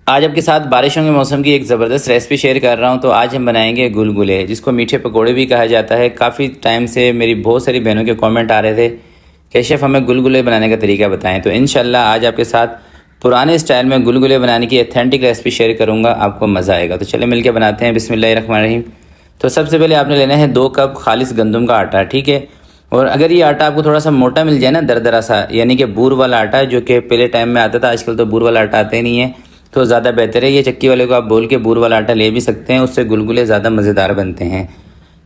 आज आपके साथ बारिशों के मौसम की एक ज़बरदस्त रेसिपी शेयर कर रहा हूं। तो आज हम बनाएंगे गुलगुले, जिसको मीठे पकोड़े भी कहा जाता है। काफ़ी टाइम से मेरी बहुत सारी बहनों के कमेंट आ रहे थे कि शेफ़ हमें गुलगुले बनाने का तरीका बताएं। तो इंशाल्लाह आज आपके साथ पुराने स्टाइल में गुलगुले बनाने की ऑथेंटिक रेसिपी शेयर करूँगा, आपको मज़ा आएगा। तो चले मिलकर बनाते हैं। बिस्मिल्लाहिर्रहमानिर्रहीम। तो सबसे पहले आपने लेना है 2 कप खालिस गंदम का आटा, ठीक है। और अगर ये आटा आपको थोड़ा सा मोटा मिल जाए ना, दरदरा सा, यानी कि बूर वाला आटा, जो कि पहले टाइम में आता था, आजकल तो बूर वाला आटा आते ही नहीं है, तो ज़्यादा बेहतर है। ये चक्की वाले को आप बोल के बूर वाला आटा ले भी सकते हैं, उससे गुलगुले ज़्यादा मज़ेदार बनते हैं।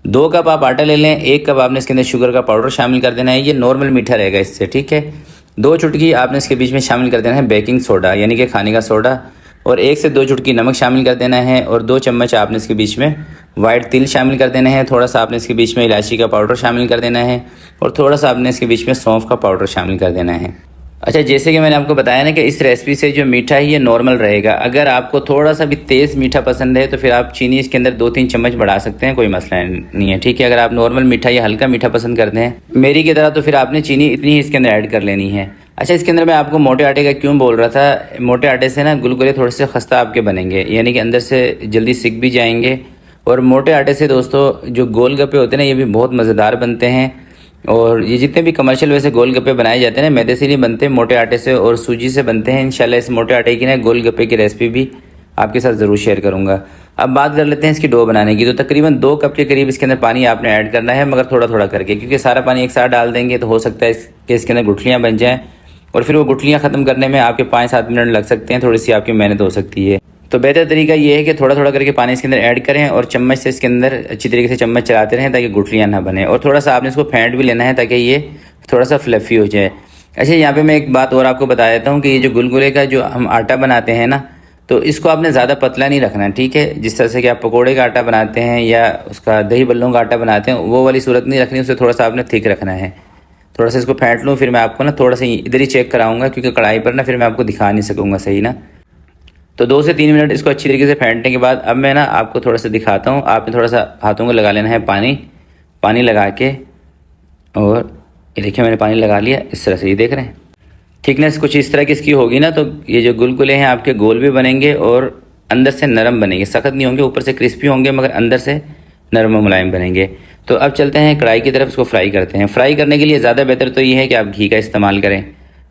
2 कप आप आटा ले लें। 1 कप आपने इसके अंदर शुगर का पाउडर शामिल कर देना है, ये नॉर्मल मीठा रहेगा इससे, ठीक है। 2 चुटकी आपने इसके बीच में शामिल कर देना है बेकिंग सोडा, यानी कि खाने का सोडा। और 1 से 2 चुटकी नमक शामिल कर देना है। और 2 चम्मच आपने इसके बीच में वाइट तिल शामिल कर देना है। थोड़ा सा आपने इसके बीच में इलायची का पाउडर शामिल कर देना है। और थोड़ा सा आपने इसके बीच में सौंफ का पाउडर शामिल कर देना है। अच्छा, जैसे कि मैंने आपको बताया ना कि इस रेसिपी से जो मीठा है ये नॉर्मल रहेगा। अगर आपको थोड़ा सा भी तेज़ मीठा पसंद है तो फिर आप चीनी इसके अंदर 2-3 चम्मच बढ़ा सकते हैं, कोई मसला नहीं है, ठीक है। अगर आप नॉर्मल मीठा या हल्का मीठा पसंद करते हैं मेरी की तरह, तो फिर आपने चीनी इतनी ही इसके अंदर ऐड कर लेनी है। अच्छा, इसके अंदर मैं आपको मोटे आटे का क्यों बोल रहा था, मोटे आटे से ना गुलगुले थोड़े से खस्ता आपके बनेंगे, यानी कि अंदर से जल्दी सिक भी जाएंगे। और मोटे आटे से दोस्तों जो गोलगप्पे होते हैं ना, ये भी बहुत मज़ेदार बनते हैं। और ये जितने भी कमर्शियल वैसे गोलगप्पे बनाए जाते हैं ना, मैदे से नहीं बनते, मोटे आटे से और सूजी से बनते हैं। इंशाल्लाह इस मोटे आटे की ना गोलगप्पे की रेसिपी भी आपके साथ ज़रूर शेयर करूंगा। अब बात कर लेते हैं इसकी डो बनाने की। तो तकरीबन 2 कप के करीब इसके अंदर पानी आपने ऐड करना है, मगर थोड़ा थोड़ा करके, क्योंकि सारा पानी एक साथ डाल देंगे तो हो सकता है कि इसके अंदर गुठलियाँ बन जाएँ, और फिर वो गुठलियाँ ख़त्म करने में आपके 5-7 मिनट लग सकते हैं, थोड़ी सी आपकी मेहनत हो सकती है। तो बेहतर तरीका ये है कि थोड़ा थोड़ा करके पानी इसके अंदर ऐड करें और चम्मच से इसके अंदर अच्छी तरीके से चम्मच चलाते रहें ताकि गुठलियाँ ना बने। और थोड़ा सा आपने इसको फेंट भी लेना है ताकि ये थोड़ा सा फ्लफ़ी हो जाए। अच्छा, यहाँ पे मैं एक बात और आपको बता देता हूँ कि ये जो गुलगुले का जो हम आटा बनाते हैं ना, तो इसको आपने ज़्यादा पतला नहीं रखना, ठीक है। जिस तरह से कि आप पकोड़े का आटा बनाते हैं या उसका दही बल्लों का आटा बनाते हैं, वो वाली सूरत नहीं रखनी, उससे थोड़ा सा आपने थिक रखना है। थोड़ा सा इसको फेंट लूँ, फिर मैं आपको ना थोड़ा सा इधर ही चेक कराऊँगा, क्योंकि कढ़ाई पर ना फिर मैं आपको दिखा नहीं सकूँगा, सही ना। तो 2 से 3 मिनट इसको अच्छी तरीके से फेंटने के बाद अब मैं ना आपको थोड़ा सा दिखाता हूँ। आपने थोड़ा सा हाथों को लगा लेना है पानी लगा के, और ये देखिए मैंने पानी लगा लिया इस तरह से, ये देख रहे हैं। थिकनेस कुछ इस तरह की इसकी होगी ना, तो ये जो गुलगुले हैं आपके गोल भी बनेंगे और अंदर से नरम बनेंगे, सख्त नहीं होंगे, ऊपर से क्रिस्पी होंगे मगर अंदर से नरम और मुलायम बनेंगे। तो अब चलते हैं कढ़ाई की तरफ, इसको फ्राई करते हैं। फ्राई करने के लिए ज़्यादा बेहतर तो ये है कि आप घी का इस्तेमाल करें,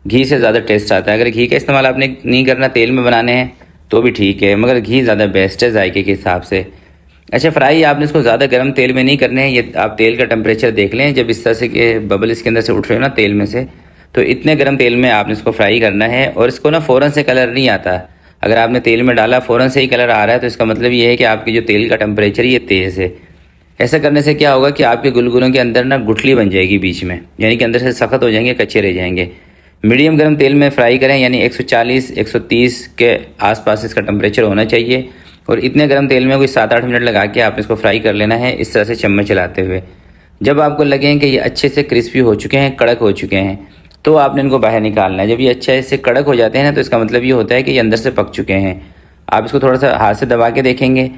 घी से ज़्यादा टेस्ट आता है। अगर घी का इस्तेमाल आपने नहीं करना, तेल में बनाने हैं तो भी ठीक है, मगर घी ज़्यादा बेस्ट है जायके के हिसाब से। अच्छा, फ्राई आपने इसको ज़्यादा गर्म तेल में नहीं करने हैं। ये आप तेल का टेम्परेचर देख लें, जब इस तरह से कि बबल इसके अंदर से उठ रहे हो ना तेल में से, तो इतने गर्म तेल में आपने इसको फ्राई करना है। और इसको ना फ़ौरन से कलर नहीं आता। अगर आपने तेल में डाला फ़ौरन से ही कलर आ रहा है, तो इसका मतलब ये है कि आपकी जो तेल का टेम्परेचर ये तेज़ है। ऐसा करने से क्या होगा कि आपके गुलगुलों के अंदर ना गुठली बन जाएगी बीच में, यानी कि अंदर से सख्त हो जाएंगे, कच्चे रह जाएंगे। मीडियम गर्म तेल में फ्राई करें, यानी 140-130 के आसपास इसका टेम्परेचर होना चाहिए। और इतने गर्म तेल में कोई 7-8 मिनट लगा के आपने इसको फ्राई कर लेना है, इस तरह से चम्मच चलाते हुए। जब आपको लगे कि ये अच्छे से क्रिस्पी हो चुके हैं, कड़क हो चुके हैं, तो आपने इनको बाहर निकालना है। जब ये अच्छे से कड़क हो जाते हैं ना, तो इसका मतलब ये होता है कि ये अंदर से पक चुके हैं। आप इसको थोड़ा सा हाथ से दबा के देखेंगे,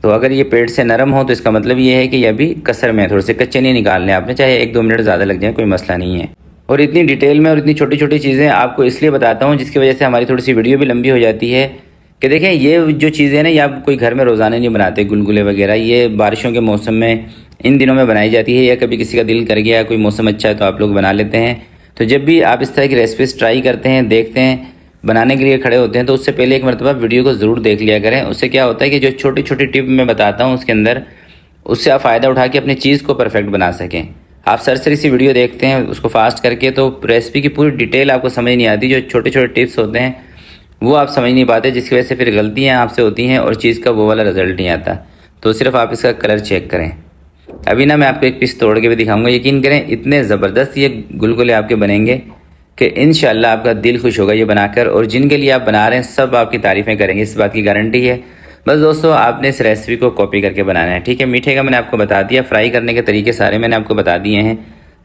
तो अगर ये पेट से नरम हो तो इसका मतलब ये है कि ये अभी कसर में, थोड़े से कच्चे नहीं निकालने आपने, चाहे 1-2 मिनट ज़्यादा लग जाए, कोई मसला नहीं है। और इतनी डिटेल में और इतनी छोटी छोटी चीज़ें आपको इसलिए बताता हूँ जिसकी वजह से हमारी थोड़ी सी वीडियो भी लंबी हो जाती है। कि देखें, ये जो चीज़ें ना, ये आप कोई घर में रोज़ाना नहीं बनाते गुलगुले वगैरह, ये बारिशों के मौसम में इन दिनों में बनाई जाती है, या कभी किसी का दिल कर गया, कोई मौसम अच्छा है तो आप लोग बना लेते हैं। तो जब भी आप इस तरह की रेसिपीज़ ट्राई करते हैं, देखते हैं, बनाने के लिए खड़े होते हैं, तो उससे पहले एक मरतबा वीडियो को ज़रूर देख लिया करें। उससे क्या होता है कि जो छोटी छोटी टिप मैं बताता हूँ उसके अंदर, उससे आप फ़ायदा उठा के अपनी चीज़ को परफेक्ट बना सकें। आप सरसरी सी वीडियो देखते हैं उसको फास्ट करके, तो रेसिपी की पूरी डिटेल आपको समझ नहीं आती। जो छोटे छोटे टिप्स होते हैं वो आप समझ नहीं पाते, जिसकी वजह से फिर गलतियाँ आपसे होती हैं और चीज़ का वो वाला रिजल्ट नहीं आता। तो सिर्फ आप इसका कलर चेक करें। अभी ना मैं आपको एक पीस तोड़ के भी दिखाऊंगा, यकीन करें इतने ज़बरदस्त ये गुलगुले आपके बनेंगे कि इंशाल्लाह आपका दिल खुश होगा ये बनाकर। और जिनके लिए आप बना रहे हैं सब आपकी तारीफ़ें करेंगे, इस बात की गारंटी है। बस दोस्तों, आपने इस रेसिपी को कॉपी करके बनाना है, ठीक है। मीठे का मैंने आपको बता दिया, फ्राई करने के तरीके सारे मैंने आपको बता दिए हैं।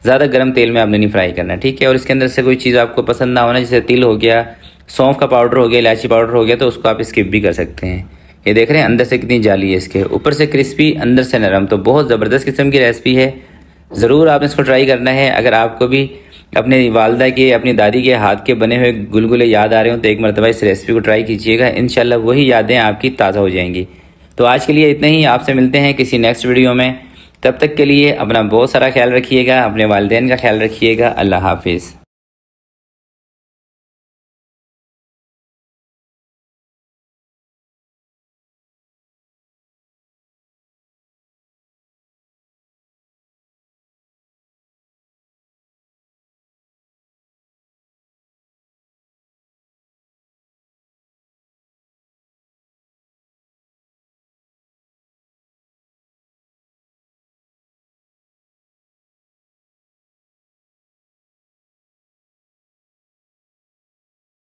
ज़्यादा गर्म तेल में आपने नहीं फ्राई करना, ठीक है। और इसके अंदर से कोई चीज़ आपको पसंद ना होना, जैसे तिल हो गया, सौंफ का पाउडर हो गया, इलायची पाउडर हो गया, तो उसको आप स्किप भी कर सकते हैं। ये देख रहे हैं अंदर से कितनी जाली है इसके, ऊपर से क्रिस्पी, अंदर से नरम। तो बहुत ज़बरदस्त किस्म की रेसिपी है, ज़रूर आपने इसको ट्राई करना है। अगर आपको भी अपने वालदा के, अपनी दादी के हाथ के बने हुए गुलगुले याद आ रहे हो तो एक मरतबा इस रेसिपी को ट्राई कीजिएगा। इंशाल्लाह वही यादें आपकी ताज़ा हो जाएंगी। तो आज के लिए इतना ही, आपसे मिलते हैं किसी नेक्स्ट वीडियो में। तब तक के लिए अपना बहुत सारा ख्याल रखिएगा, अपने वालिदैन का ख्याल रखिएगा। अल्लाह हाफिज़।